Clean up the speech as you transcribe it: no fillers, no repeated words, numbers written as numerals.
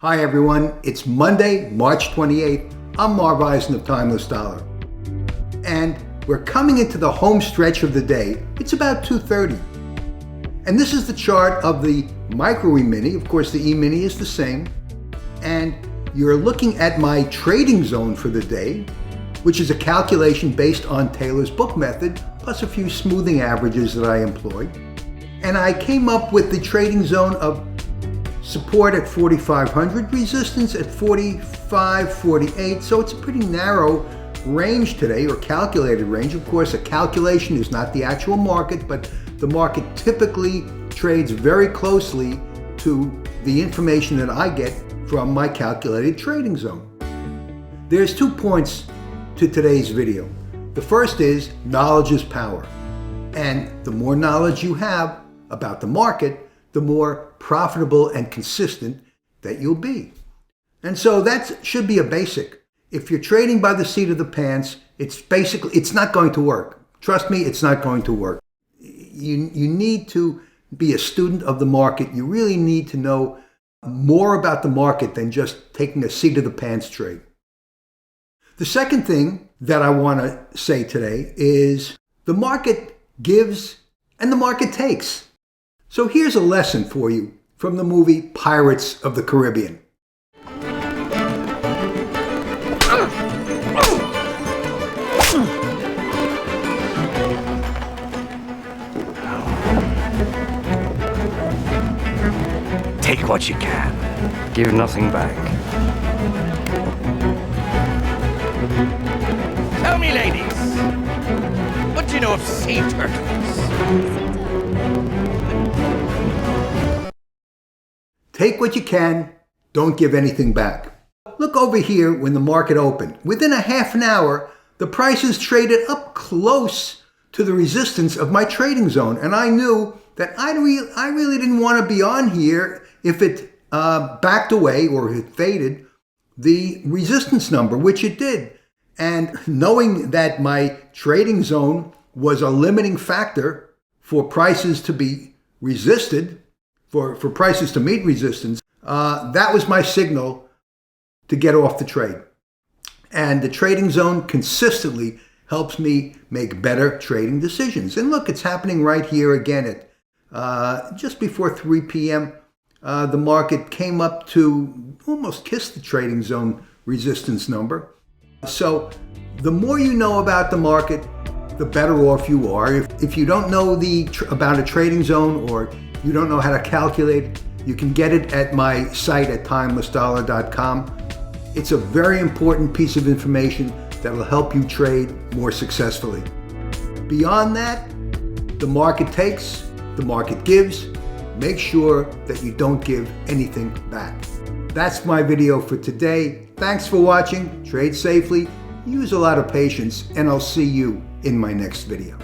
Hi everyone, it's Monday, March 28th. I'm Marv Eisen of Timeless Dollar. And we're coming into the home stretch of the day. It's about 2:30. And this is the chart of the micro E-mini. Of course, the E-mini is the same. And you're looking at my trading zone for the day, which is a calculation based on Taylor's book method, plus a few smoothing averages that I employ. And I came up with the trading zone of support at 4,500, resistance at 45, 48. So it's a pretty narrow range today, or calculated range. Of course, a calculation is not the actual market, but the market typically trades very closely to the information that I get from my calculated trading zone. There's 2 points to today's video. The first is knowledge is power. And the more knowledge you have about the market, the more profitable and consistent that you'll be. And so that should be a basic. If you're trading by the seat of the pants, it's not going to work. Trust me, it's not going to work. You need to be a student of the market. You really need to know more about the market than just taking a seat of the pants trade. The second thing that I want to say today is the market gives and the market takes. So here's a lesson for you from the movie Pirates of the Caribbean. Take what you can. Give nothing back. Tell me, ladies, what do you know of sea turtles? Take what you can, don't give anything back. Look over here when the market opened. Within a half an hour, the prices traded up close to the resistance of my trading zone. And I knew that I really didn't want to be on here if it backed away or it faded the resistance number, which it did. And knowing that my trading zone was a limiting factor for prices to be resisted, for prices to meet resistance, that was my signal to get off the trade. And the trading zone consistently helps me make better trading decisions. And look, it's happening right here again at just before 3 p.m. The market came up to almost kiss the trading zone resistance number. So the more you know about the market, the better off you are. If you don't know about a trading zone, or you don't know how to calculate it, you can get it at my site at timelessdollar.com. It's a very important piece of information that will help you trade more successfully. Beyond that, the market takes, the market gives. Make sure that you don't give anything back. That's my video for today. Thanks for watching. Trade safely, use a lot of patience, and I'll see you in my next video.